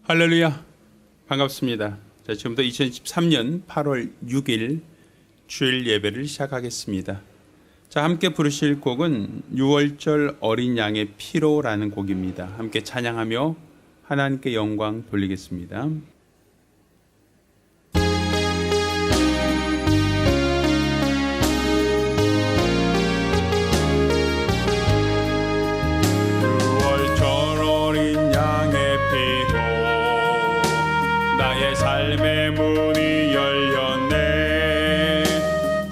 할렐루야, 반갑습니다. 자, 지금부터 2023년 8월 6일 주일 예배를 시작하겠습니다. 자, 함께 부르실 곡은 6월절 어린 양의 피로라는 곡입니다. 함께 찬양하며 하나님께 영광 돌리겠습니다. 삶의 문이 열렸네.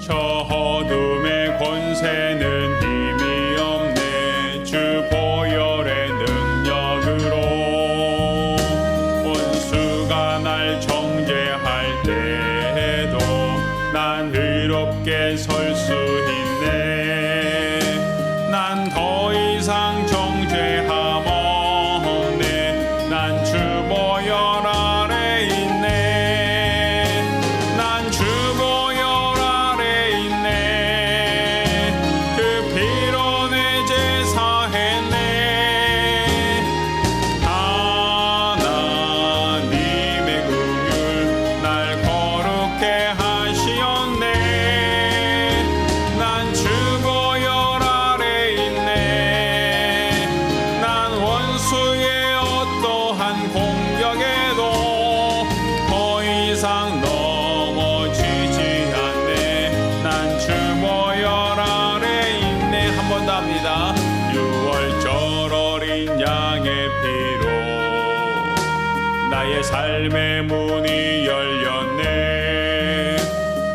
저 어둠의 권세는 힘이 없네. 주 보혈의 능력으로 원수가 날 정죄할 때에도 난 의롭게 설 수 있네. 난 더 이상 정죄함 없네. 난 주 보혈 나의 삶의 문이 열렸네.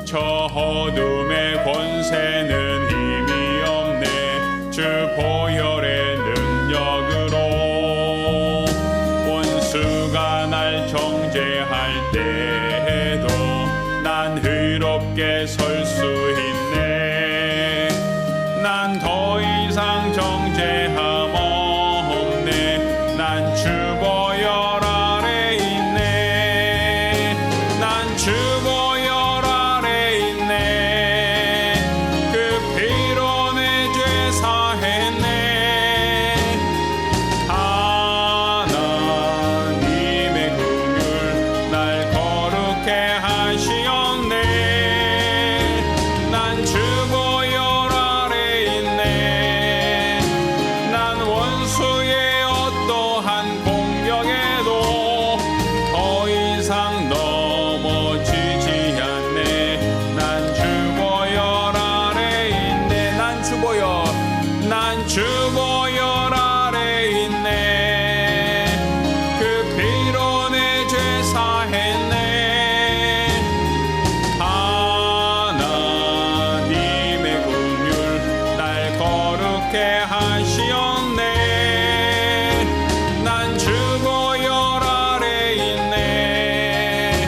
저 어둠의 권세는 힘이 없네. 주 보혈의 능력으로 원수가 날 정죄할 때에도 난 의롭게 설 수 있네. 난 더 이상 정죄함 없네. 난 주 보혈 주 보혈 아래 있네. 그 피로 내 죄 사했네. 하나님의 긍휼 날 거룩해 하시었네. 난 주 보혈 아래 있네.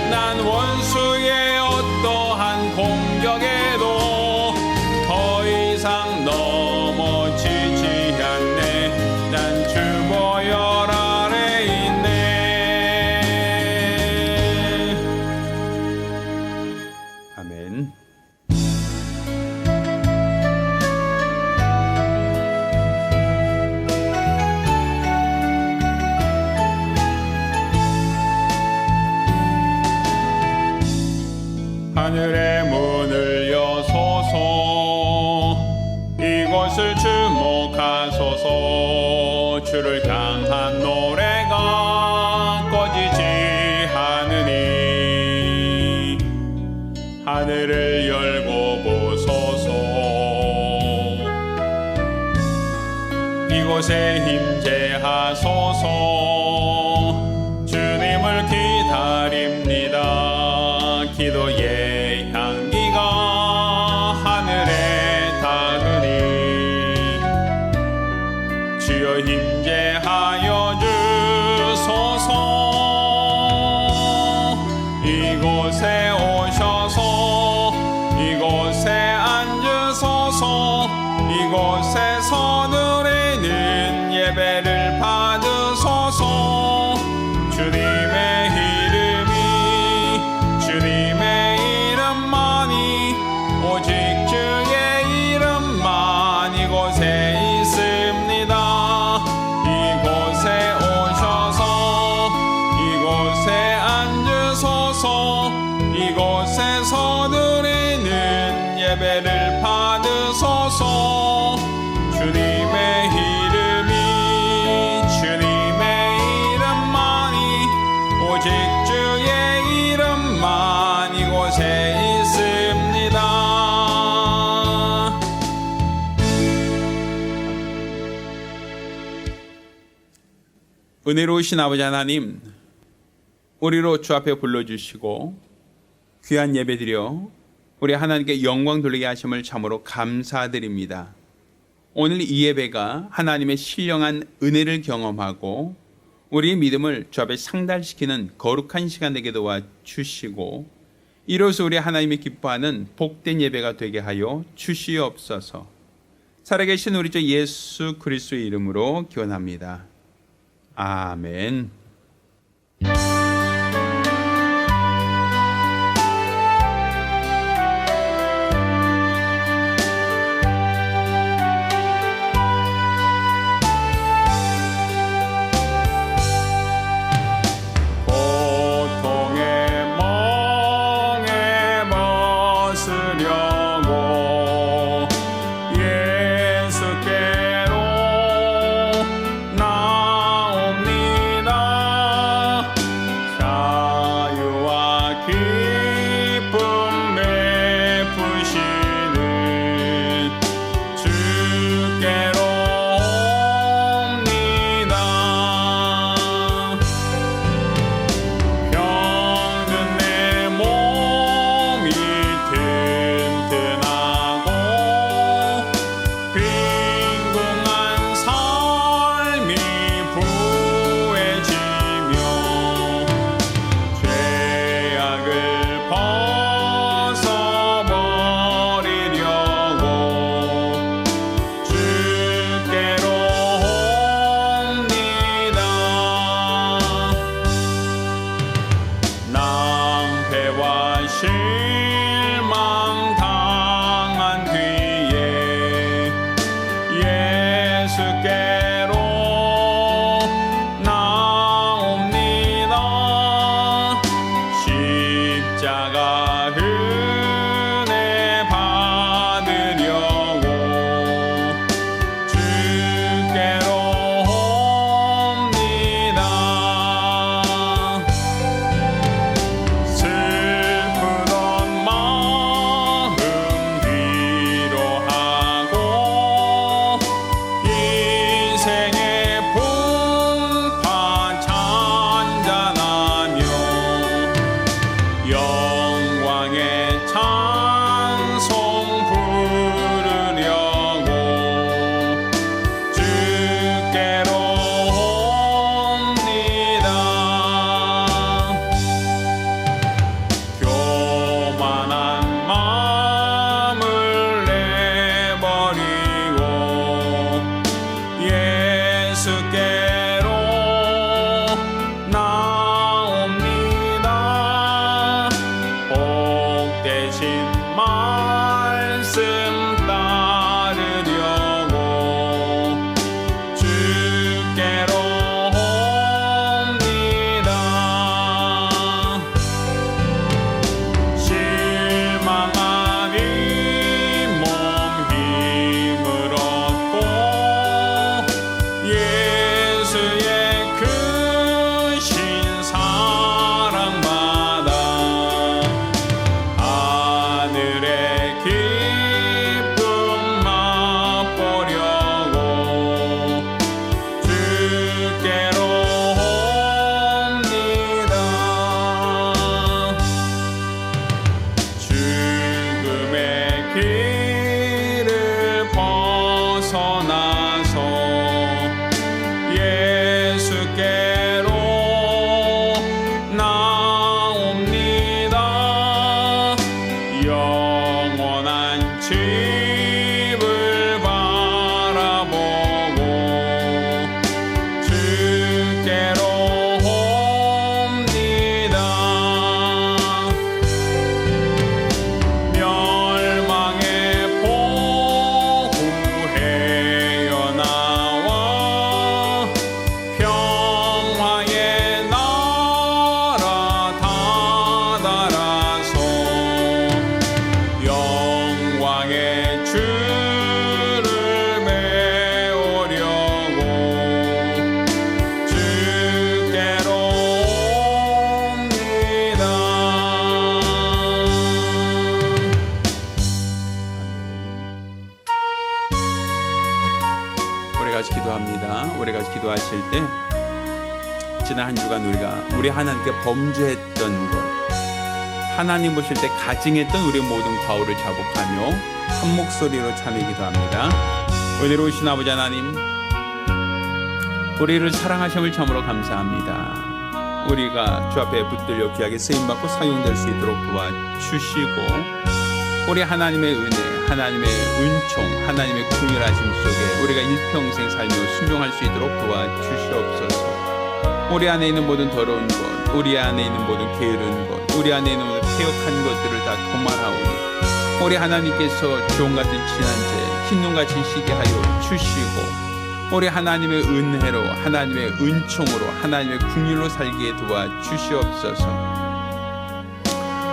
난 원수의 어떠한 공격에도 더 이상 넘어지지 않네. 난 주 보혈 아래 있네. 아멘. 하늘의 문을 여소서. 이곳을 주목하소서. 주를 향한 노래가 꺼지지 않으니 하늘을 열고 보소서. 이곳에 임재하소서. 주님을 기다립니다. 기도의 향기가 하늘에 닿으니 주여 임재하여 주소서. 이곳에 오셔서 이곳에 앉으소서. 이곳에서 누리는 예배를 받으소서. 주님의 이름만이 오직 주의 이름만 이곳에 있습니다. 이곳에 오셔서 이곳에서 드리는 예배를 받으소서. 주님의 이름만이 오직 주의 이름만 이곳에 있습니다. 은혜로우신 아버지 하나님, 우리로 주 앞에 불러주시고 귀한 예배 드려 우리 하나님께 영광 돌리게 하심을 참으로 감사드립니다. 오늘 이 예배가 하나님의 신령한 은혜를 경험하고 우리의 믿음을 주 앞에 상달시키는 거룩한 시간 되게 도와주시고 이로써 우리 하나님이 기뻐하는 복된 예배가 되게 하여 주시옵소서. 살아계신 우리 주 예수 그리스도의 이름으로 기원합니다. 아멘. 고통의 멍에 벗으려고 예수께로 나옵니다. 자유와 기쁨 베푸시는 주께로 옵니다. 병든 내 몸이 튼튼하고 빈궁한 삶이 부해지며 죄악을 벗어버리려고 주께로 옵니다. 낭패와 실망 당한 뒤에 예수께로 나옵니다. 십자가 은혜 받으려고 주께로 옵니다. 슬프던 마음 위로하고 인생의 풍파 찬잔하며 영광의 찬송 부르려고 주께로 옵니다. 교만한 마음을 내버리고 예수께로 나옵니다. 복되신 말씀 따르려고 주께로 옵니다. 실망한 이 몸 힘을 얻고 예수의 크신 사랑받아 하늘의 우리가 기도하실 때 지난 한 주간 우리 하나님께 범죄했던 것, 하나님 보실 때 가증했던 우리 모든 과오를 자복하며 한 목소리로 참여 기도합니다. 은혜로우신 아버지 하나님, 우리를 사랑하심을 참으로 감사합니다. 우리가 주 앞에 붙들려 귀하게 쓰임받고 사용될 수 있도록 도와주시고, 우리 하나님의 은혜, 하나님의 은총, 하나님의 긍휼하심 속에 우리가 일평생 살며 순종할 수 있도록 도와주시옵소서. 우리 안에 있는 모든 더러운 것, 우리 안에 있는 모든 게으른 것, 우리 안에 있는 모든 패역한 것들을 다 도말하오니 우리 하나님께서 주홍같은 진한 재, 흰눈같이 시게 하여 주시고, 우리 하나님의 은혜로, 하나님의 은총으로, 하나님의 긍휼로 살기에 도와주시옵소서.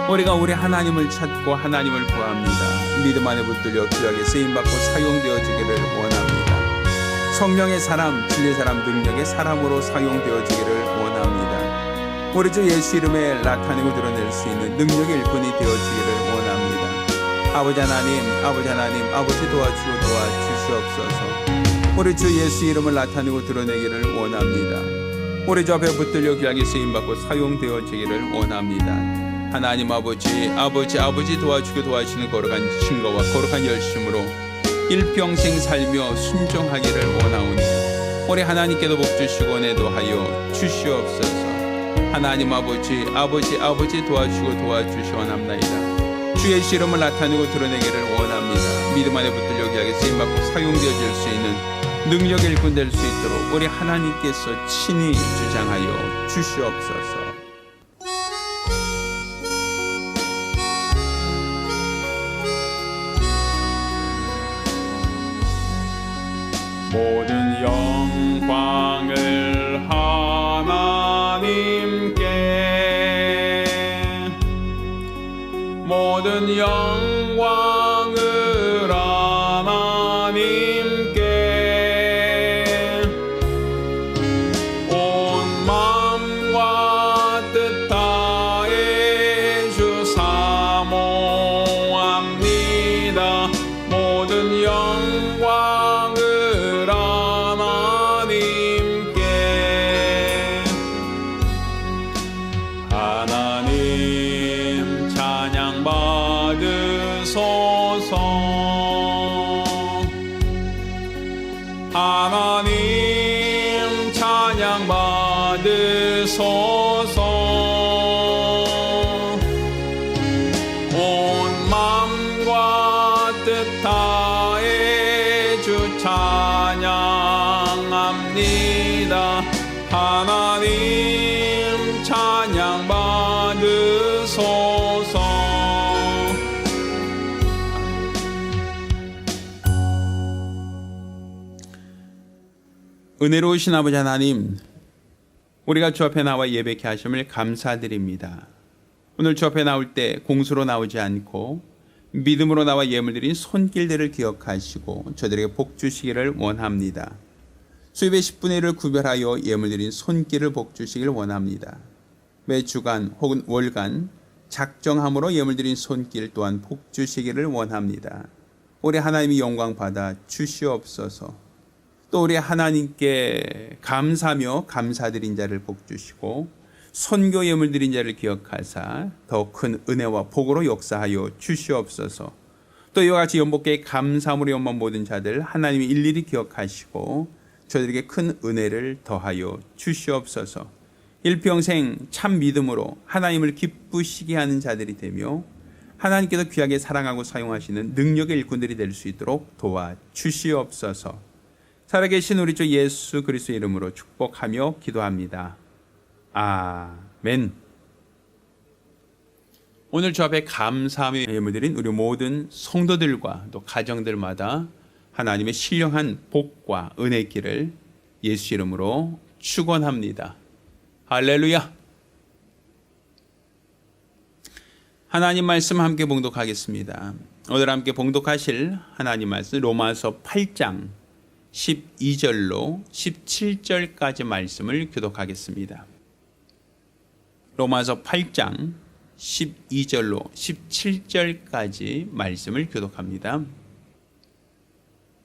우리가 우리 하나님을 찾고 하나님을 구합니다. 믿음 안에 붙들려 귀하게 쓰임받고 사용되어지기를 원합니다. 성령의 사람, 진리의 사람, 능력의 사람으로 사용되어지기를 원합니다. 우리 주 예수 이름에 나타내고 드러낼 수 있는 능력의 일꾼이 되어지기를 원합니다. 아버지 하나님, 아버지 도와주시고 도와주시옵소서. 우리 주 예수 이름을 나타내고 드러내기를 원합니다. 우리 주 앞에 붙들려 귀하게 쓰임받고 사용되어지기를 원합니다. 하나님 아버지 도와주시고 도와주시는 거룩한 증거와 거룩한 열심으로 일평생 살며 순종하기를 원하오니 우리 하나님께도 복주시고 은혜도 하여 주시옵소서. 하나님 아버지 도와주시고 도와주시옵나이다. 주의 이름을 나타내고 드러내기를 원합니다. 믿음 안에 붙들려 귀하게 쓰임받고 사용되어질 수 있는 능력의 일꾼 될 수 있도록 우리 하나님께서 친히 주장하여 주시옵소서. 모든 영광을 하나님께, 모든 영광을 하나님께, 온 마음과 뜻 다해 주 사모합니다. 모든 영광을 하나님 찬양 받으소서. 하나님 찬양 받으소서. 온 마음과 뜻 다해 주 찬양합니다. 하나님 찬양 받으소서. 은혜로우신 아버지 하나님, 우리가 주 앞에 나와 예배케 하심을 감사드립니다. 오늘 주 앞에 나올 때 공수로 나오지 않고 믿음으로 나와 예물 드린 손길들을 기억하시고 저들에게 복 주시기를 원합니다. 수입의 10분의 1을 구별하여 예물 드린 손길을 복 주시길 원합니다. 매 주간 혹은 월간 작정함으로 예물 드린 손길 또한 복 주시기를 원합니다. 우리 하나님이 영광 받아 주시옵소서. 또 우리 하나님께 감사하며 감사드린 자를 복 주시고 선교 예물 드린 자를 기억하사 더 큰 은혜와 복으로 역사하여 주시옵소서. 또 이와 같이 연복께 감사함으로 연만 모든 자들 하나님이 일일이 기억하시고 저들에게 큰 은혜를 더하여 주시옵소서. 일평생 참 믿음으로 하나님을 기쁘시게 하는 자들이 되며 하나님께서 귀하게 사랑하고 사용하시는 능력의 일꾼들이 될 수 있도록 도와주시옵소서. 살아계신 우리 주 예수 그리스도의 이름으로 축복하며 기도합니다. 아멘. 오늘 주 앞에 감사하며 예물드린 우리 모든 성도들과 또 가정들마다 하나님의 신령한 복과 은혜길을 예수 이름으로 축원합니다. 할렐루야. 하나님 말씀 함께 봉독하겠습니다. 오늘 함께 봉독하실 하나님 말씀 로마서 8장 12절로 17절까지 말씀을 교독하겠습니다. 로마서 8장 12절로 17절까지 말씀을 교독합니다.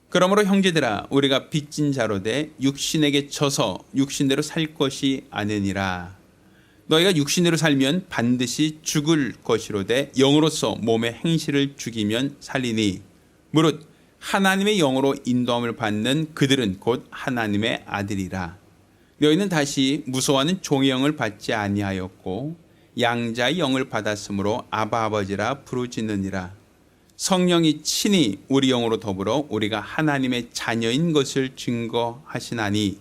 그러므로 형제들아 우리가 빚진 자로 돼 육신에게 져서 육신대로 살 것이 아니니라. 너희가 육신대로 살면 반드시 죽을 것이로되 영으로서 몸의 행실을 죽이면 살리니 무릇 하나님의 영으로 인도함을 받는 그들은 곧 하나님의 아들이라. 너희는 다시 무서워하는 종의 영을 받지 아니하였고 양자의 영을 받았으므로 아바 아버지라 부르짖느니라. 성령이 친히 우리 영으로 더불어 우리가 하나님의 자녀인 것을 증거하시나니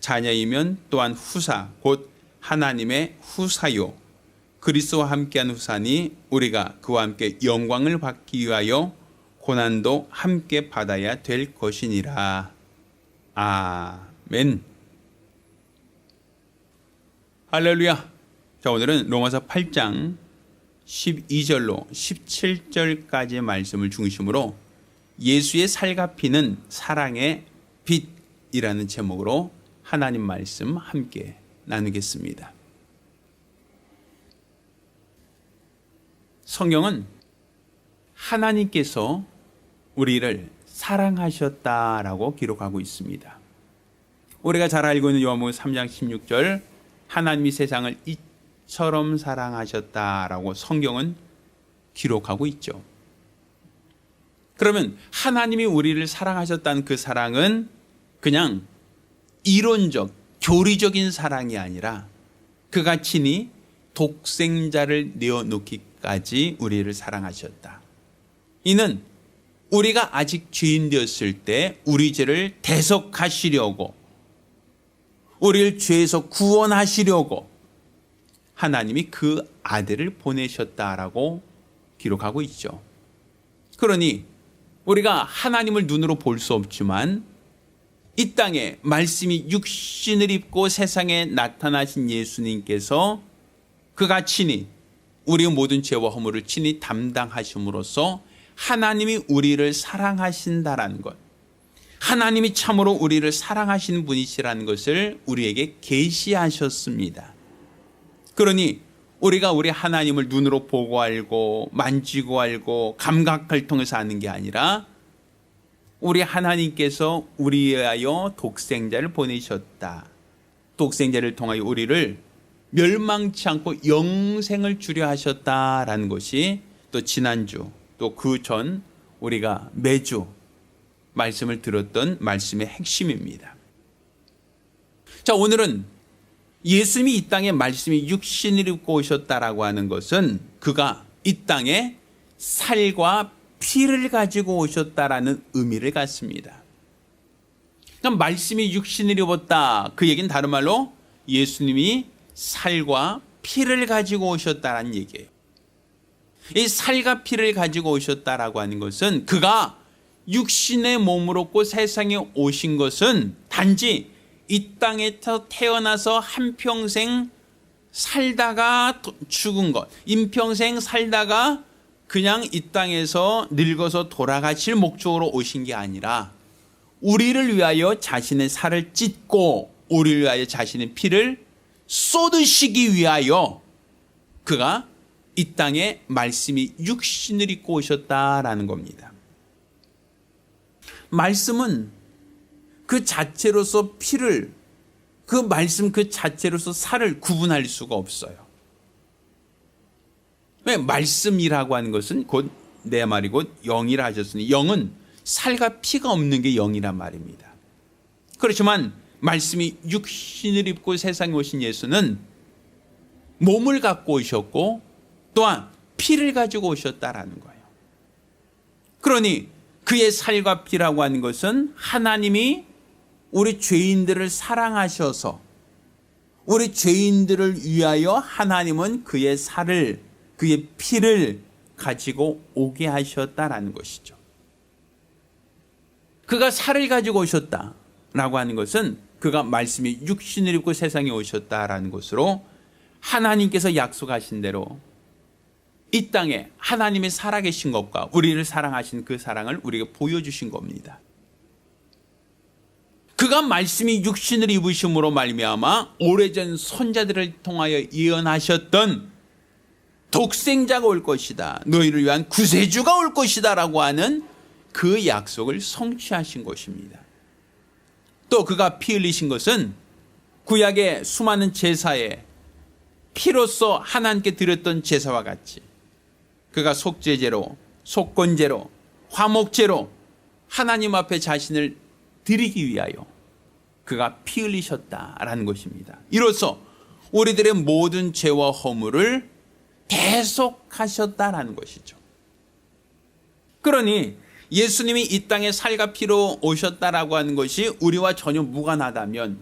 자녀이면 또한 후사 곧 하나님의 후사요 그리스도와 함께한 후사니 우리가 그와 함께 영광을 받기 위하여 고난도 함께 받아야 될 것이니라. 아멘. 할렐루야. 자, 오늘은 로마서 8장 12절로 17절까지의 말씀을 중심으로 예수의 살과 피는 사랑의 빛이라는 제목으로 하나님 말씀 함께 나누겠습니다. 성경은 하나님께서 우리를 사랑하셨다라고 기록하고 있습니다. 우리가 잘 알고 있는 요한복음 3장 16절 하나님이 세상을 이처럼 사랑하셨다라고 성경은 기록하고 있죠. 그러면 하나님이 우리를 사랑하셨다는 그 사랑은 그냥 이론적, 교리적인 사랑이 아니라 그가 친히 독생자를 내어놓기까지 우리를 사랑하셨다. 이는 우리가 아직 죄인 되었을 때 우리 죄를 대속하시려고 우리를 죄에서 구원하시려고 하나님이 그 아들을 보내셨다라고 기록하고 있죠. 그러니 우리가 하나님을 눈으로 볼 수 없지만 이 땅에 말씀이 육신을 입고 세상에 나타나신 예수님께서 그가 친히 우리의 모든 죄와 허물을 친히 담당하심으로써 하나님이 우리를 사랑하신다라는 것, 하나님이 참으로 우리를 사랑하시는 분이시라는 것을 우리에게 계시하셨습니다. 그러니 우리가 우리 하나님을 눈으로 보고 알고 만지고 알고 감각을 통해서 아는 게 아니라 우리 하나님께서 우리에 위하여 독생자를 보내셨다. 독생자를 통하여 우리를 멸망치 않고 영생을 주려 하셨다라는 것이 또 지난주 또 그 전 우리가 매주 말씀을 들었던 말씀의 핵심입니다. 자, 오늘은 예수님이 이 땅에 말씀이 육신을 입고 오셨다라고 하는 것은 그가 이 땅에 살과 피를 가지고 오셨다라는 의미를 갖습니다. 그러니까 말씀이 육신을 입었다. 그 얘기는 다른 말로 예수님이 살과 피를 가지고 오셨다라는 얘기예요. 이 살과 피를 가지고 오셨다라고 하는 것은 그가 육신의 몸을 얻고 세상에 오신 것은 단지 이 땅에서 태어나서 한평생 살다가 죽은 것, 인평생 살다가 그냥 이 땅에서 늙어서 돌아가실 목적으로 오신 게 아니라 우리를 위하여 자신의 살을 찢고 우리를 위하여 자신의 피를 쏟으시기 위하여 그가 이 땅에 말씀이 육신을 입고 오셨다라는 겁니다. 말씀은 그 자체로서 피를, 그 말씀 그 자체로서 살을 구분할 수가 없어요. 왜? 말씀이라고 하는 것은 곧 내 말이 곧 영이라 하셨으니 영은 살과 피가 없는 게 영이란 말입니다. 그렇지만 말씀이 육신을 입고 세상에 오신 예수는 몸을 갖고 오셨고 또한 피를 가지고 오셨다라는 거예요. 그러니 그의 살과 피라고 하는 것은 하나님이 우리 죄인들을 사랑하셔서 우리 죄인들을 위하여 하나님은 그의 살을, 그의 피를 가지고 오게 하셨다라는 것이죠. 그가 살을 가지고 오셨다라고 하는 것은 그가 말씀이 육신을 입고 세상에 오셨다라는 것으로 하나님께서 약속하신 대로 이 땅에 하나님의 살아계신 것과 우리를 사랑하신 그 사랑을 우리에게 보여주신 겁니다. 그가 말씀이 육신을 입으심으로 말미암아 오래전 선자들을 통하여 예언하셨던 독생자가 올 것이다, 너희를 위한 구세주가 올 것이다 라고 하는 그 약속을 성취하신 것입니다. 또 그가 피 흘리신 것은 구약의 수많은 제사에 피로써 하나님께 드렸던 제사와 같이 그가 속죄제로, 속건제로, 화목제로 하나님 앞에 자신을 드리기 위하여 그가 피 흘리셨다라는 것입니다. 이로써 우리들의 모든 죄와 허물을 대속하셨다라는 것이죠. 그러니 예수님이 이 땅에 살과 피로 오셨다라고 하는 것이 우리와 전혀 무관하다면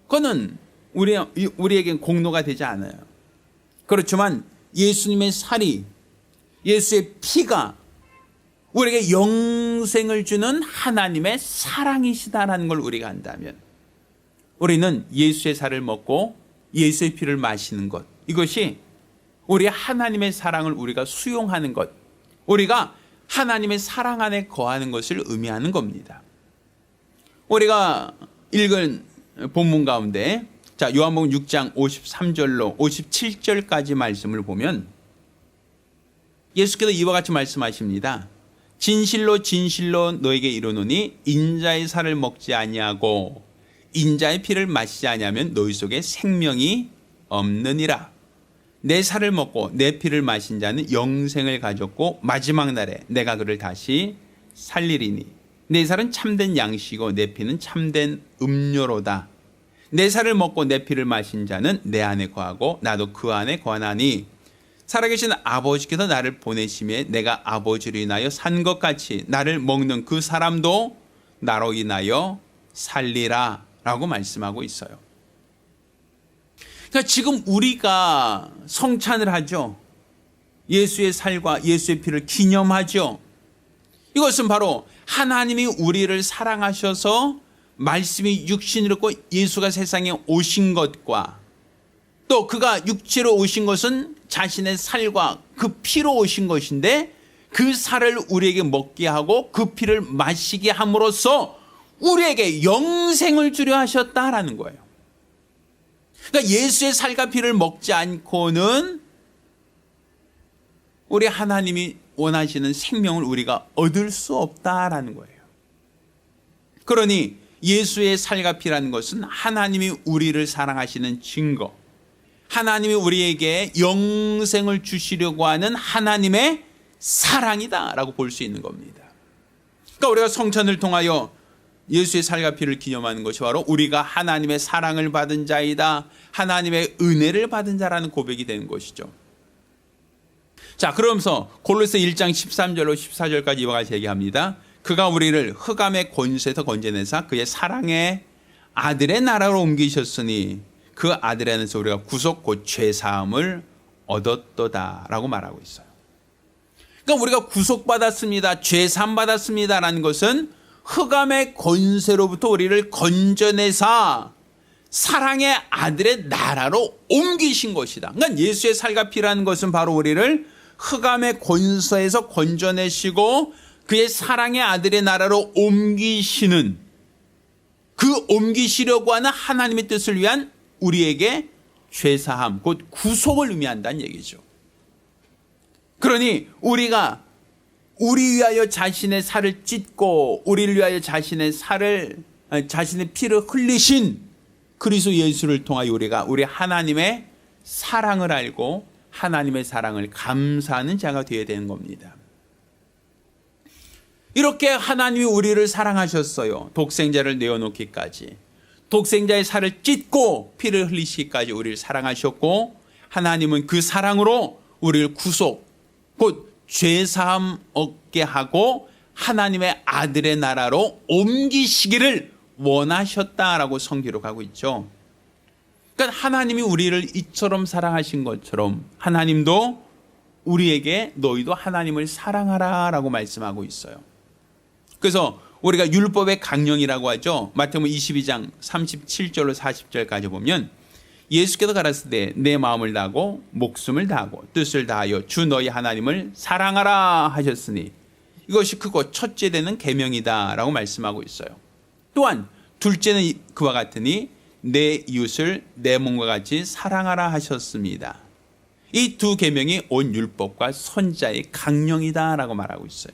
그거는 우리에겐 공로가 되지 않아요. 그렇지만 예수님의 살이, 예수의 피가 우리에게 영생을 주는 하나님의 사랑이시다라는 걸 우리가 안다면 우리는 예수의 살을 먹고 예수의 피를 마시는 것, 이것이 우리 하나님의 사랑을 우리가 수용하는 것, 우리가 하나님의 사랑 안에 거하는 것을 의미하는 겁니다. 우리가 읽은 본문 가운데 자, 요한복음 6장 53절로 57절까지 말씀을 보면 예수께서 이와 같이 말씀하십니다. 진실로 진실로 너에게 이르노니 인자의 살을 먹지 아니하고 인자의 피를 마시지 아니하면 너희 속에 생명이 없느니라. 내 살을 먹고 내 피를 마신 자는 영생을 가졌고 마지막 날에 내가 그를 다시 살리리니 내 살은 참된 양식이고 내 피는 참된 음료로다. 내 살을 먹고 내 피를 마신 자는 내 안에 거하고 나도 그 안에 거하나니 살아계신 아버지께서 나를 보내심에 내가 아버지로 인하여 산 것 같이 나를 먹는 그 사람도 나로 인하여 살리라 라고 말씀하고 있어요. 그러니까 지금 우리가 성찬을 하죠. 예수의 살과 예수의 피를 기념하죠. 이것은 바로 하나님이 우리를 사랑하셔서 말씀이 육신으로 입고 예수가 세상에 오신 것과 또 그가 육체로 오신 것은 자신의 살과 그 피로 오신 것인데 그 살을 우리에게 먹게 하고 그 피를 마시게 함으로써 우리에게 영생을 주려 하셨다라는 거예요. 그러니까 예수의 살과 피를 먹지 않고는 우리 하나님이 원하시는 생명을 우리가 얻을 수 없다라는 거예요. 그러니 예수의 살과 피라는 것은 하나님이 우리를 사랑하시는 증거, 하나님이 우리에게 영생을 주시려고 하는 하나님의 사랑이다라고 볼 수 있는 겁니다. 그러니까 우리가 성찬을 통하여 예수의 살과 피를 기념하는 것이 바로 우리가 하나님의 사랑을 받은 자이다, 하나님의 은혜를 받은 자라는 고백이 되는 것이죠. 자, 그러면서 골로새 1장 13절로 14절까지 이와 같이 얘기합니다. 그가 우리를 흑암의 권세에서 건져내사 그의 사랑의 아들의 나라로 옮기셨으니 그 아들 안에서 우리가 구속 곧 죄사함을 얻었도다라고 말하고 있어요. 그러니까 우리가 구속받았습니다, 죄사함 받았습니다라는 것은 흑암의 권세로부터 우리를 건져내사 사랑의 아들의 나라로 옮기신 것이다. 그러니까 예수의 살과 피라는 것은 바로 우리를 흑암의 권세에서 건져내시고 그의 사랑의 아들의 나라로 옮기시는, 그 옮기시려고 하는 하나님의 뜻을 위한 우리에게 죄사함, 곧 구속을 의미한다는 얘기죠. 그러니 우리가 우리 위하여 자신의 살을 찢고 우리를 위하여 자신의 피를 흘리신 그리스도 예수를 통하여 우리가 우리 하나님의 사랑을 알고 하나님의 사랑을 감사하는 자가 되어야 되는 겁니다. 이렇게 하나님이 우리를 사랑하셨어요. 독생자를 내어놓기까지, 독생자의 살을 찢고 피를 흘리시기까지 우리를 사랑하셨고, 하나님은 그 사랑으로 우리를 구속, 곧 죄사함 얻게 하고 하나님의 아들의 나라로 옮기시기를 원하셨다라고 성기록하고 있죠. 그러니까 하나님이 우리를 이처럼 사랑하신 것처럼 하나님도 우리에게 너희도 하나님을 사랑하라라고 말씀하고 있어요. 그래서 우리가 율법의 강령이라고 하죠. 마태복음 22장 37절로 40절까지 보면 예수께서 가라사대 내 마음을 다하고 목숨을 다하고 뜻을 다하여 주 너희 하나님을 사랑하라 하셨으니 이것이 크고 첫째 되는 계명이다 라고 말씀하고 있어요. 또한 둘째는 그와 같으니 내 이웃을 내 몸과 같이 사랑하라 하셨습니다. 이 두 계명이 온 율법과 선지자의 강령이다 라고 말하고 있어요.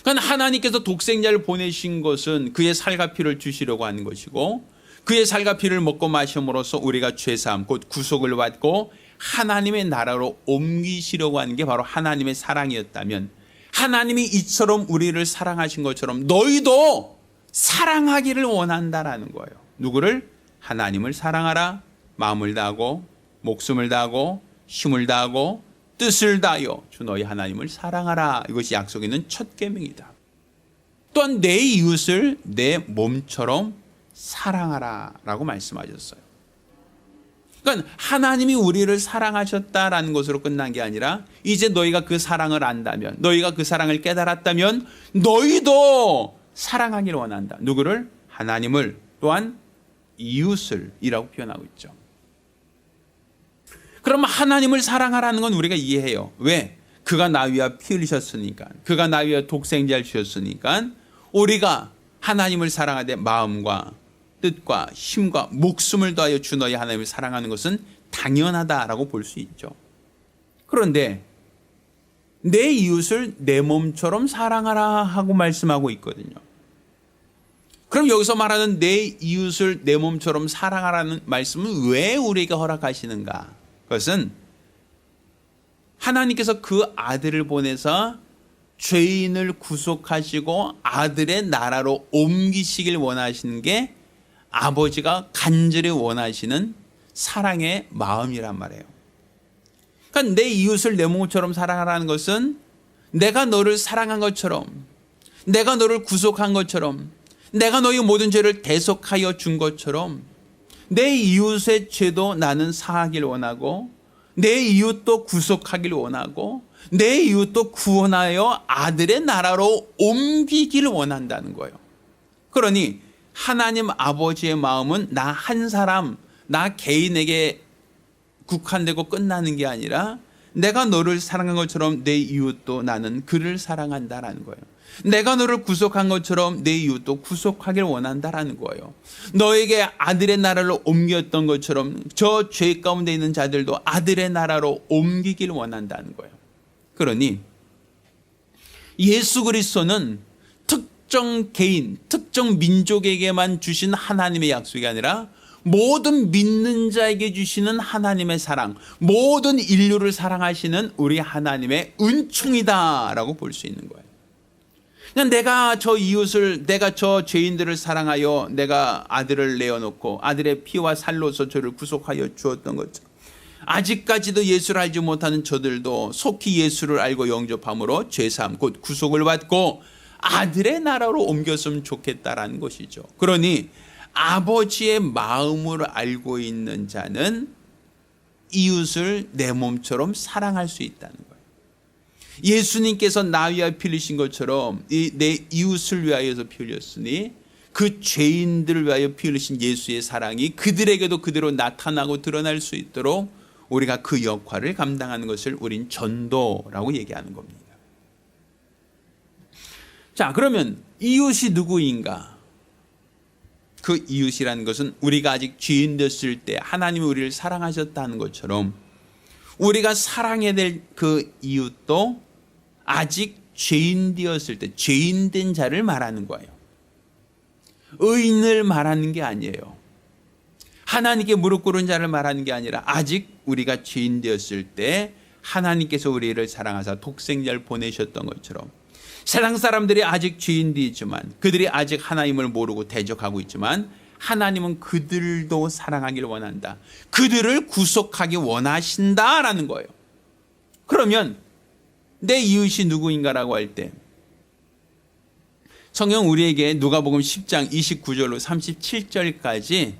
그러니까 하나님께서 독생자를 보내신 것은 그의 살과 피를 주시려고 하는 것이고, 그의 살과 피를 먹고 마심으로써 우리가 죄사함 곧 구속을 받고 하나님의 나라로 옮기시려고 하는 게 바로 하나님의 사랑이었다면, 하나님이 이처럼 우리를 사랑하신 것처럼 너희도 사랑하기를 원한다라는 거예요. 누구를? 하나님을 사랑하라. 마음을 다하고 목숨을 다하고 힘을 다하고 뜻을 다하여 주 너희 하나님을 사랑하라. 이것이 약속 있는 첫 계명이다. 또한 내 이웃을 내 몸처럼 사랑하라 라고 말씀하셨어요. 그러니까 하나님이 우리를 사랑하셨다라는 것으로 끝난 게 아니라, 이제 너희가 그 사랑을 안다면, 너희가 그 사랑을 깨달았다면 너희도 사랑하기를 원한다. 누구를? 하나님을, 또한 이웃을 이라고 표현하고 있죠. 그러면 하나님을 사랑하라는 건 우리가 이해해요. 왜? 그가 나 위하여 피 흘리셨으니까, 그가 나 위하여 독생자를 주셨으니까 우리가 하나님을 사랑하되 마음과 뜻과 힘과 목숨을 다하여 주 너희 하나님을 사랑하는 것은 당연하다라고 볼 수 있죠. 그런데 내 이웃을 내 몸처럼 사랑하라 하고 말씀하고 있거든요. 그럼 여기서 말하는 내 이웃을 내 몸처럼 사랑하라는 말씀은 왜 우리에게 허락하시는가? 그것은 하나님께서 그 아들을 보내서 죄인을 구속하시고 아들의 나라로 옮기시길 원하시는 게 아버지가 간절히 원하시는 사랑의 마음이란 말이에요. 그러니까 내 이웃을 내 몸처럼 사랑하라는 것은 내가 너를 사랑한 것처럼, 내가 너를 구속한 것처럼, 내가 너의 모든 죄를 대속하여 준 것처럼 내 이웃의 죄도 나는 사하길 원하고, 내 이웃도 구속하길 원하고, 내 이웃도 구원하여 아들의 나라로 옮기기를 원한다는 거예요. 그러니 하나님 아버지의 마음은 나 한 사람, 나 개인에게 국한되고 끝나는 게 아니라, 내가 너를 사랑한 것처럼 내 이웃도 나는 그를 사랑한다라는 거예요. 내가 너를 구속한 것처럼 내 이웃도 구속하길 원한다라는 거예요. 너에게 아들의 나라로 옮겼던 것처럼 저 죄 가운데 있는 자들도 아들의 나라로 옮기길 원한다는 거예요. 그러니 예수 그리스도는 특정 개인, 특정 민족에게만 주신 하나님의 약속이 아니라 모든 믿는 자에게 주시는 하나님의 사랑, 모든 인류를 사랑하시는 우리 하나님의 은총이다라고 볼 수 있는 거예요. 그냥 내가 저 이웃을, 내가 저 죄인들을 사랑하여 내가 아들을 내어놓고 아들의 피와 살로서 저를 구속하여 주었던 것처럼, 아직까지도 예수를 알지 못하는 저들도 속히 예수를 알고 영접함으로 죄사함 곧 구속을 받고 아들의 나라로 옮겼으면 좋겠다라는 것이죠. 그러니 아버지의 마음을 알고 있는 자는 이웃을 내 몸처럼 사랑할 수 있다는 거예요. 예수님께서 나 위하여 피 흘리신 것처럼 내 이웃을 위하여서 피 흘렸으니 그 죄인들을 위하여 피 흘리신 예수의 사랑이 그들에게도 그대로 나타나고 드러날 수 있도록 우리가 그 역할을 감당하는 것을 우린 전도라고 얘기하는 겁니다. 자, 그러면 이웃이 누구인가? 그 이웃이라는 것은 우리가 아직 죄인 됐을 때 하나님이 우리를 사랑하셨다는 것처럼 우리가 사랑해야 될 그 이웃도 아직 죄인 되었을 때, 죄인 된 자를 말하는 거예요. 의인을 말하는 게 아니에요. 하나님께 무릎 꿇은 자를 말하는 게 아니라 아직 우리가 죄인 되었을 때 하나님께서 우리를 사랑하사 독생자를 보내셨던 것처럼 세상 사람들이 아직 죄인들이지만, 그들이 아직 하나님을 모르고 대적하고 있지만 하나님은 그들도 사랑하기를 원한다. 그들을 구속하기 원하신다라는 거예요. 그러면 내 이웃이 누구인가라고 할 때 성경 우리에게 누가복음 10장 29절로 37절까지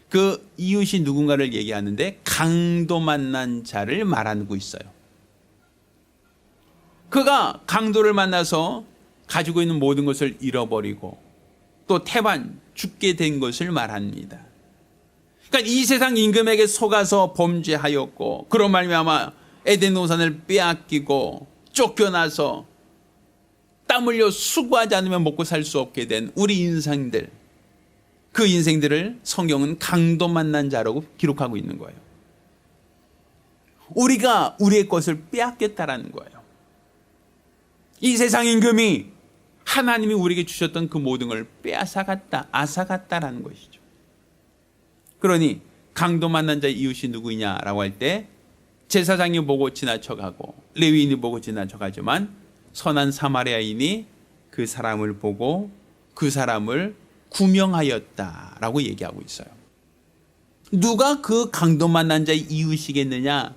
그 이웃이 누군가를 얘기하는데 강도 만난 자를 말하고 있어요. 그가 강도를 만나서 가지고 있는 모든 것을 잃어버리고 또 태반 죽게 된 것을 말합니다. 그러니까 이 세상 임금에게 속아서 범죄하였고 그런 말미암아 에덴 동산을 빼앗기고 쫓겨나서 땀 흘려 수고하지 않으면 먹고 살 수 없게 된 우리 인생들, 그 인생들을 성경은 강도 만난 자라고 기록하고 있는 거예요. 우리가 우리의 것을 빼앗겼다라는 거예요. 이 세상 임금이 하나님이 우리에게 주셨던 그 모든 걸 빼앗아갔다, 앗아갔다라는 것이죠. 그러니 강도 만난 자의 이웃이 누구냐라고 할 때 제사장이 보고 지나쳐가고 레위인이 보고 지나쳐가지만 선한 사마리아인이 그 사람을 보고 그 사람을 구명하였다라고 얘기하고 있어요. 누가 그 강도 만난 자의 이웃이겠느냐?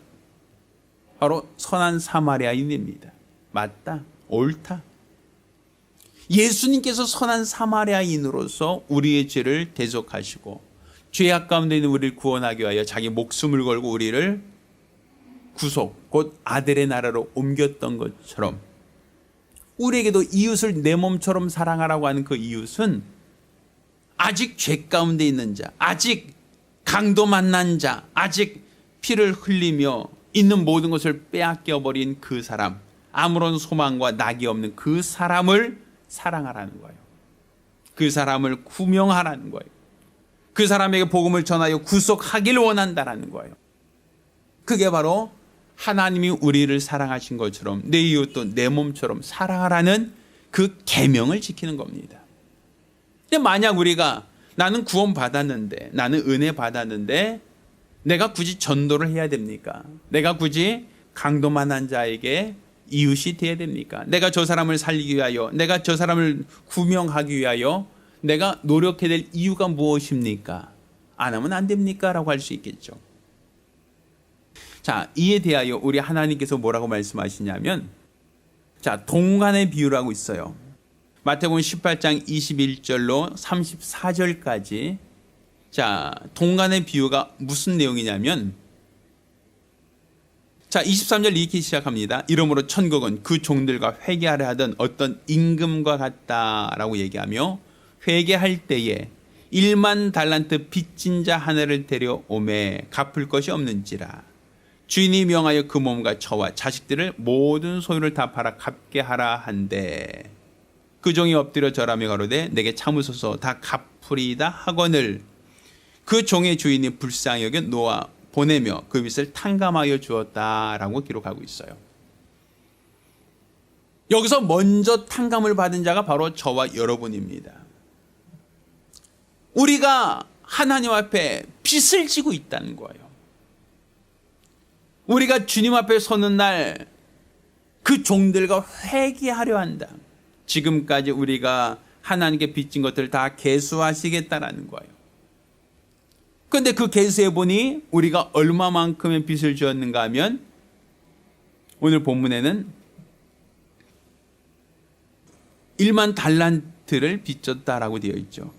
바로 선한 사마리아인입니다. 맞다, 옳다. 예수님께서 선한 사마리아인으로서 우리의 죄를 대속하시고 죄악 가운데 있는 우리를 구원하기 위하여 자기 목숨을 걸고 우리를 구속, 곧 아들의 나라로 옮겼던 것처럼 우리에게도 이웃을 내 몸처럼 사랑하라고 하는 그 이웃은 아직 죄 가운데 있는 자, 아직 강도 만난 자, 아직 피를 흘리며 있는 모든 것을 빼앗겨버린 그 사람, 아무런 소망과 낙이 없는 그 사람을 사랑하라는 거예요. 그 사람을 구명하라는 거예요. 그 사람에게 복음을 전하여 구속하기를 원한다라는 거예요. 그게 바로 하나님이 우리를 사랑하신 것처럼 내 이웃도 내 몸처럼 사랑하라는 그 계명을 지키는 겁니다. 근데 만약 우리가 나는 구원 받았는데, 나는 은혜 받았는데 내가 굳이 전도를 해야 됩니까? 내가 굳이 강도만한 자에게 이웃이 되어야 됩니까? 내가 저 사람을 살리기 위하여, 내가 저 사람을 구명하기 위하여 내가 노력해야 될 이유가 무엇입니까? 안 하면 안 됩니까? 라고 할 수 있겠죠. 자, 이에 대하여 우리 하나님께서 뭐라고 말씀하시냐면, 자, 동간의 비유라고 있어요. 마태복음 18장 21절로 34절까지. 자, 동간의 비유가 무슨 내용이냐면, 자, 23절 이렇게 시작합니다. 이러므로 천국은 그 종들과 회개하려 하던 어떤 임금과 같다라고 얘기하며, 회개할 때에 1만 달란트 빚진 자 하나를 데려오매 갚을 것이 없는지라. 주인이 명하여 그 몸과 저와 자식들을 모든 소유를 다 팔아 갚게 하라 한데, 그 종이 엎드려 절하며 가로되 내게 참으소서 다 갚으리이다 하거늘 그 종의 주인이 불쌍히 여겨 놓아 보내며 그 빚을 탕감하여 주었다라고 기록하고 있어요. 여기서 먼저 탕감을 받은 자가 바로 저와 여러분입니다. 우리가 하나님 앞에 빚을 지고 있다는 거예요. 우리가 주님 앞에 서는 날 그 종들과 회개하려 한다. 지금까지 우리가 하나님께 빚진 것들을 다 계수하시겠다라는 거예요. 그런데 그 계수해 보니 우리가 얼마만큼의 빚을 지었는가 하면 오늘 본문에는 1만 달란트를 빚졌다라고 되어 있죠.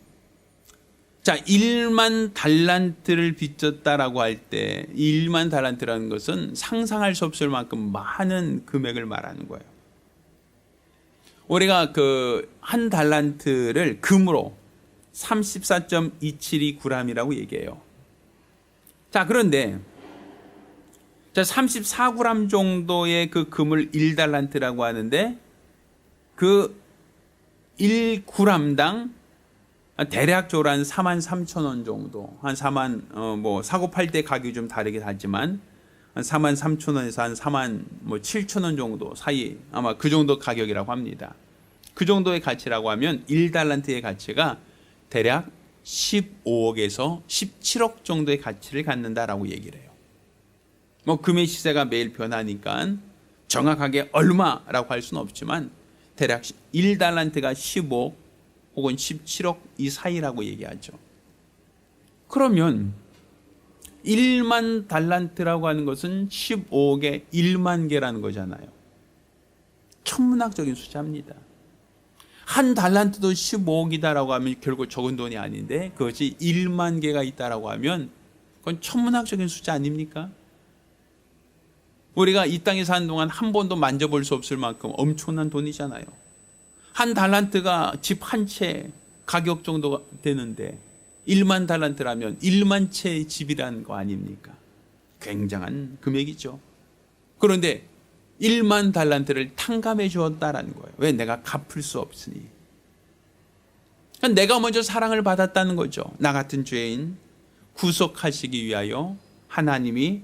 자, 1만 달란트를 빚졌다라고 할 때 1만 달란트라는 것은 상상할 수 없을 만큼 많은 금액을 말하는 거예요. 우리가 그 한 달란트를 금으로 34.272g이라고 얘기해요. 자, 그런데 자, 34g 정도의 그 금을 1달란트라고 하는데 그 1g당 대략적으로 한 43,000원 정도, 한 4만, 사고 팔 때 가격이 좀 다르긴 하지만 한 43,000원에서 한 47,000원 정도 사이, 아마 그 정도 가격이라고 합니다. 그 정도의 가치라고 하면 1달란트의 가치가 대략 15억에서 17억 정도의 가치를 갖는다라고 얘기를 해요. 금의 시세가 매일 변하니까 정확하게 얼마라고 할 수는 없지만 대략 1달란트가 15억 혹은 17억 이 사이라고 얘기하죠. 그러면 1만 달란트라고 하는 것은 15억에 1만 개라는 거잖아요. 천문학적인 숫자입니다. 한 달란트도 15억이다라고 하면 결국 적은 돈이 아닌데 그것이 1만 개가 있다라고 하면 그건 천문학적인 숫자 아닙니까? 우리가 이 땅에 사는 동안 한 번도 만져볼 수 없을 만큼 엄청난 돈이잖아요. 한 달란트가 집 한 채 가격 정도가 되는데 1만 달란트라면 1만 채의 집이라는 거 아닙니까? 굉장한 금액이죠. 그런데 1만 달란트를 탕감해 주었다라는 거예요. 왜? 내가 갚을 수 없으니. 내가 먼저 사랑을 받았다는 거죠. 나 같은 죄인 구속하시기 위하여 하나님이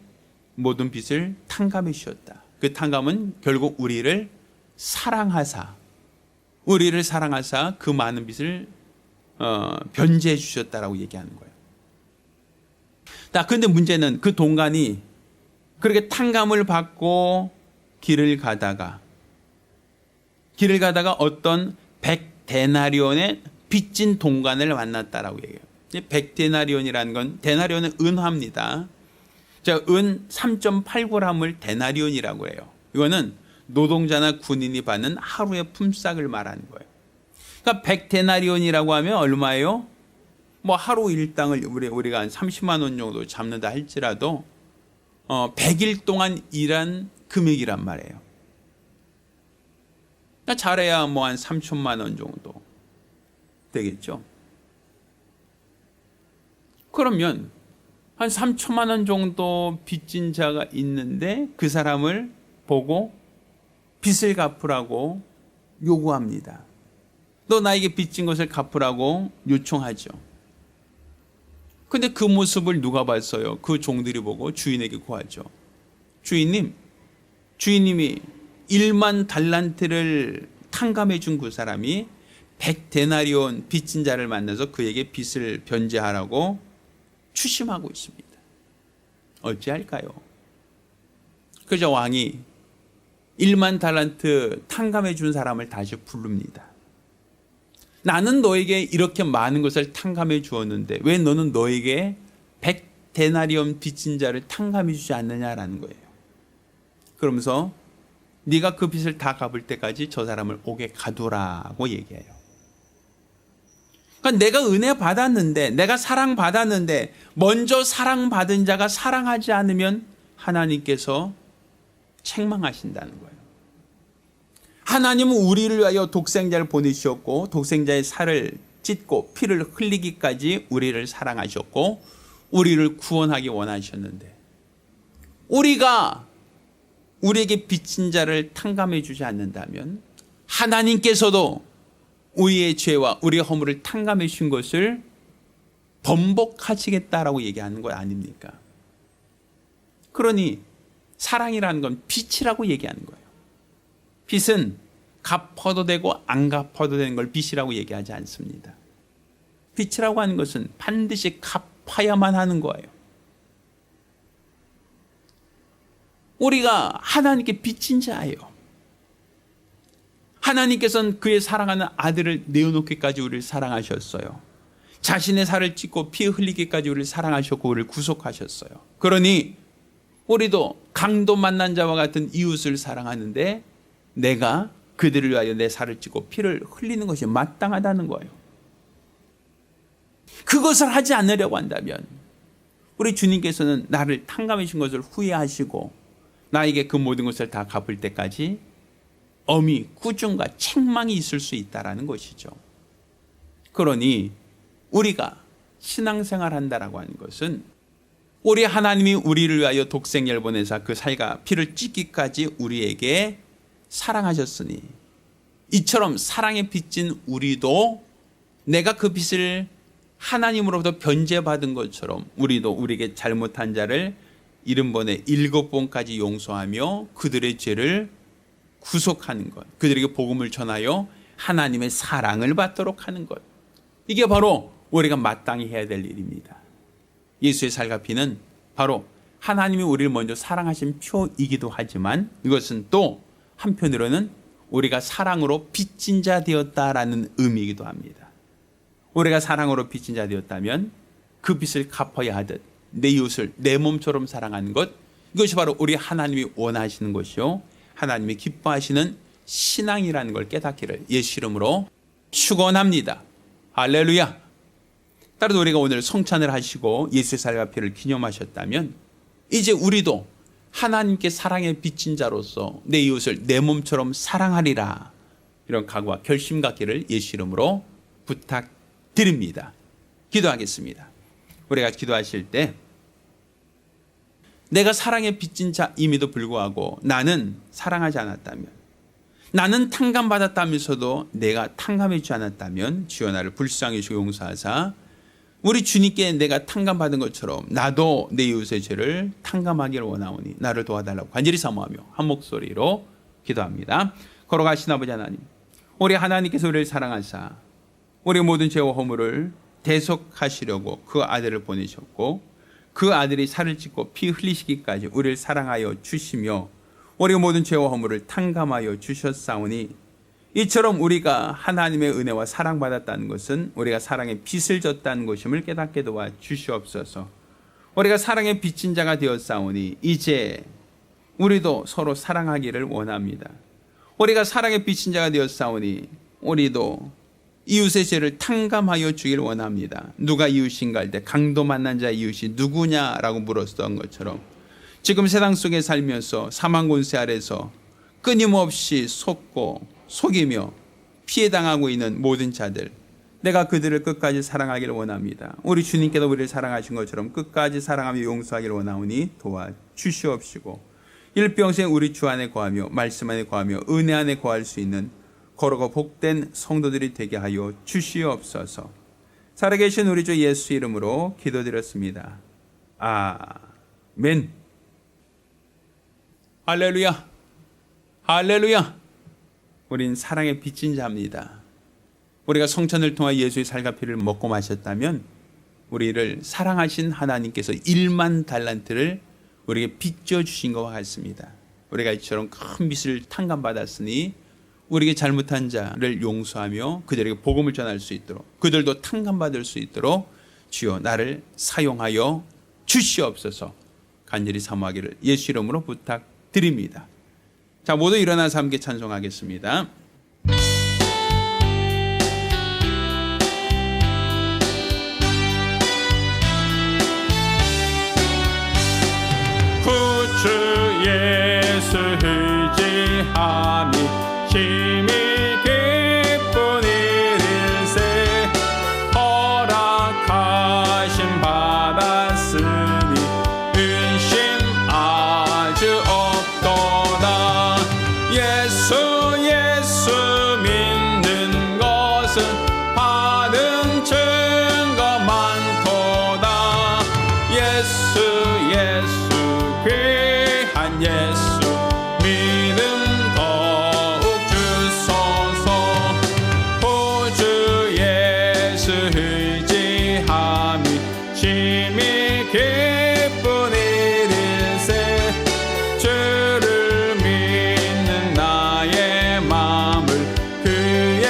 모든 빚을 탕감해 주셨다. 그 탕감은 결국 우리를 사랑하사 우리를 사랑하사 그 많은 빚을 변제해 주셨다라고 얘기하는 거예요. 근데 문제는 그 동간이 그렇게 탕감을 받고 길을 가다가 어떤 100데나리온의 빚진 동간을 만났다라고 얘기해요. 100데나리온이라는 건, 데나리온은 은화입니다. 은 3.8g을 데나리온이라고 해요. 이거는 노동자나 군인이 받는 하루의 품삯을 말하는 거예요. 그러니까 100데나리온이라고 하면 얼마예요? 뭐 하루 일당을 우리가 한 30만 원 정도 잡는다 할지라도 100일 동안 일한 금액이란 말이에요. 그러니까 잘해야 뭐 한 3천만 원 정도 되겠죠. 그러면 한 3천만 원 정도 빚진 자가 있는데 그 사람을 보고 빚을 갚으라고 요구합니다. 너 나에게 빚진 것을 갚으라고 요청하죠. 근데 그 모습을 누가 봤어요? 그 종들이 보고 주인에게 고하죠. 주인님이 1만 달란트를 탕감해 준 그 사람이 100데나리온 빚진 자를 만나서 그에게 빚을 변제하라고 추심하고 있습니다. 어찌할까요? 그저 왕이 1만 달란트 탕감해 준 사람을 다시 부릅니다. 나는 너에게 이렇게 많은 것을 탕감해 주었는데 왜 너는 너에게 100데나리온 빚진 자를 탕감해 주지 않느냐라는 거예요. 그러면서 네가 그 빚을 다 갚을 때까지 저 사람을 옥에 가두라고 얘기해요. 그러니까 내가 은혜 받았는데, 내가 사랑 받았는데 먼저 사랑받은 자가 사랑하지 않으면 하나님께서 책망하신다는 거예요. 하나님은 우리를 위하여 독생자를 보내주셨고 독생자의 살을 찢고 피를 흘리기까지 우리를 사랑하셨고 우리를 구원하기 원하셨는데, 우리가 우리에게 빚진 자를 탕감해 주지 않는다면 하나님께서도 우리의 죄와 우리의 허물을 탕감해 주신 것을 번복하시겠다라고 얘기하는 거 아닙니까? 그러니 사랑이라는 건 빚이라고 얘기하는 거예요. 빚은 갚아도 되고 안 갚아도 되는 걸 빚이라고 얘기하지 않습니다. 빚이라고 하는 것은 반드시 갚아야만 하는 거예요. 우리가 하나님께 빚진 자예요. 하나님께서는 그의 사랑하는 아들을 내어놓기까지 우리를 사랑하셨어요. 자신의 살을 찢고 피 흘리기까지 우리를 사랑하셨고 우리를 구속하셨어요. 그러니 우리도 강도 만난 자와 같은 이웃을 사랑하는데 내가 그들을 위하여 내 살을 찢고 피를 흘리는 것이 마땅하다는 거예요. 그것을 하지 않으려고 한다면 우리 주님께서는 나를 탕감해 주신 것을 후회하시고 나에게 그 모든 것을 다 갚을 때까지 엄히 꾸중과 책망이 있을 수 있다는 것이죠. 그러니 우리가 신앙생활한다라고 하는 것은 우리 하나님이 우리를 위하여 독생자를 보내사 그 살과 피를 찢기까지 우리에게 사랑하셨으니 이처럼 사랑에 빚진 우리도 내가 그 빚을 하나님으로부터 변제받은 것처럼 우리도 우리에게 잘못한 자를 70번에 7번까지 용서하며 그들의 죄를 구속하는 것, 그들에게 복음을 전하여 하나님의 사랑을 받도록 하는 것, 이게 바로 우리가 마땅히 해야 될 일입니다. 예수의 살과 피는 바로 하나님이 우리를 먼저 사랑하신 표이기도 하지만 이것은 또 한편으로는 우리가 사랑으로 빚진 자 되었다라는 의미이기도 합니다. 우리가 사랑으로 빚진 자 되었다면 그 빚을 갚아야 하듯 내 이웃을 내 몸처럼 사랑하는 것, 이것이 바로 우리 하나님이 원하시는 것이요 하나님이 기뻐하시는 신앙이라는 걸 깨닫기를 예수 이름으로 축원합니다. 할렐루야. 따라서 우리가 오늘 성찬을 하시고 예수의 살과 피를 기념하셨다면 이제 우리도 하나님께 사랑에 빚진 자로서 내 이웃을 내 몸처럼 사랑하리라, 이런 각오와 결심 갖기를 예수 이름으로 부탁드립니다. 기도하겠습니다. 우리가 기도하실 때 내가 사랑에 빚진 자임에도 불구하고 나는 사랑하지 않았다면, 나는 탕감받았다면서도 내가 탕감해 주지 않았다면 주여 나를 불쌍히 여기시고 용서하사 우리 주님께 내가 탕감받은 것처럼 나도 내 이웃의 죄를 탕감하기를 원하오니 나를 도와달라고 간절히 사모하며 한 목소리로 기도합니다. 걸어가신 아버지 하나님, 우리 하나님께서 우리를 사랑하사 우리 모든 죄와 허물을 대속하시려고 그 아들을 보내셨고 그 아들이 살을 찢고 피 흘리시기까지 우리를 사랑하여 주시며 우리 모든 죄와 허물을 탕감하여 주셨사오니 이처럼 우리가 하나님의 은혜와 사랑받았다는 것은 우리가 사랑의 빚을 졌다는 것임을 깨닫게 도와 주시옵소서. 우리가 사랑의 빚진 자가 되었사오니 이제 우리도 서로 사랑하기를 원합니다. 우리가 사랑의 빚진 자가 되었사오니 우리도 이웃의 죄를 탕감하여 주길 원합니다. 누가 이웃인가 할 때 강도 만난 자 이웃이 누구냐라고 물었던 것처럼 지금 세상 속에 살면서 사망 권세 아래서 끊임없이 속고 속이며 피해당하고 있는 모든 자들, 내가 그들을 끝까지 사랑하기를 원합니다. 우리 주님께서 우리를 사랑하신 것처럼 끝까지 사랑하며 용서하기를 원하오니 도와주시옵시고 일평생 우리 주 안에 거하며 말씀 안에 거하며 은혜 안에 거할 수 있는 거룩하고 복된 성도들이 되게 하여 주시옵소서. 살아계신 우리 주 예수 이름으로 기도드렸습니다. 아멘. 할렐루야, 할렐루야. 우린 사랑의 빚진 자입니다. 우리가 성천을 통해 예수의 살과 피를 먹고 마셨다면 우리를 사랑하신 하나님께서 1만 달란트를 우리에게 빚져주신 것과 같습니다. 우리가 이처럼 큰 빚을 탕감받았으니 우리에게 잘못한 자를 용서하며 그들에게 복음을 전할 수 있도록 그들도 탕감받을 수 있도록 주여 나를 사용하여 주시옵소서. 간절히 사모하기를 예수 이름으로 부탁드립니다. 자, 모두 일어나서 함께 찬송하겠습니다. 구주 예수 의지함이 힘이 기쁜 일일세 허락하심 받았으니 의심 아주 없도다. 예수 믿는 것은 받은 증거 많도다. 예수 귀한 예수 믿음 더욱 주소서. 구주 예수 의지함이 심히 기쁜 일일세 주를 믿는 나의 마음을 그의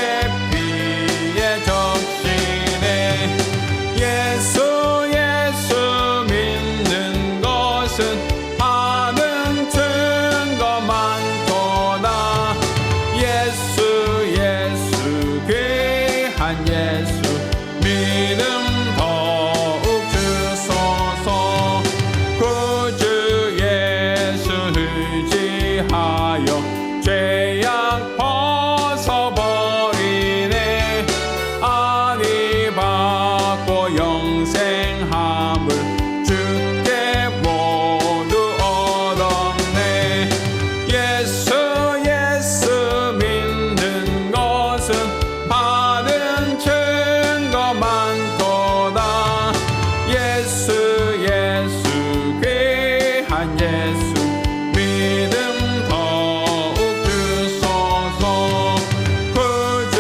피에 적시네. 예수 믿는 것은 받은 증거 많도다. 예수 귀한 예수 믿음 더욱 주소서. 구주 예수 의지하여 죄악 벗어버리네. 안위 받고 영생함을 주께 모두 얻었네. 예수 믿는 것은 받은 증거 많도다. 예수 귀한 예수 믿음 더욱 주소서. 구주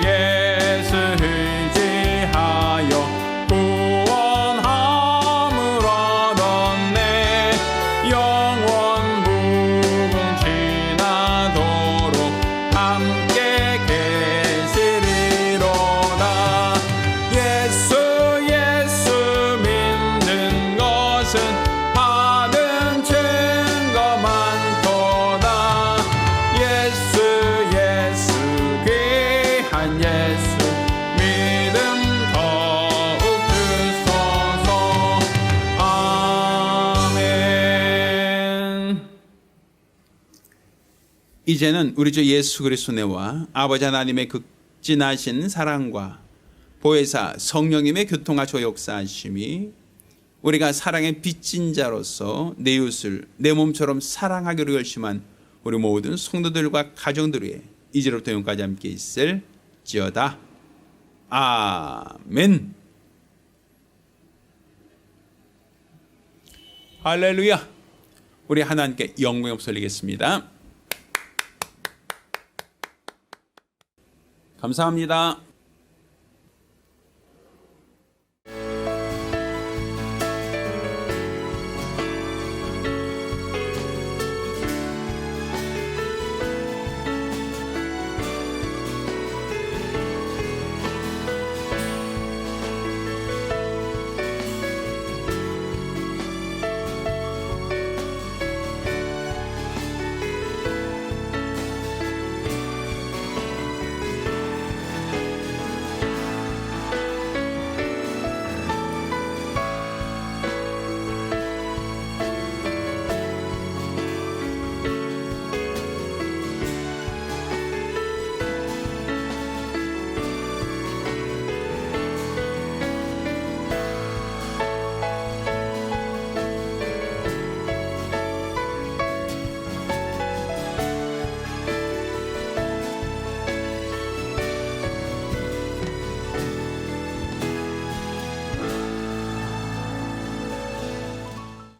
예수 의지하여 구원함을 얻었네. 영원 무궁 지나도록 함께 계시리로다. 예수 믿는 것은 받은 증거 많도다. 예수 귀한 예수 믿음 더욱 주소서. 아멘. 이제는 우리 주 예수 그리스도 은혜와 아버지 하나님의 극진하신 사랑과 보혜사 성령님의 교통하시고 역사하심이 우리가 사랑의 빚진 자로서 내 이웃을 내 몸처럼 사랑하기로 결심한 우리 모든 성도들과 가정들 위해 이제로부터 영까지 함께 있을지어다. 아멘. 할렐루야. 우리 하나님께 영광 올리겠습니다. 감사합니다.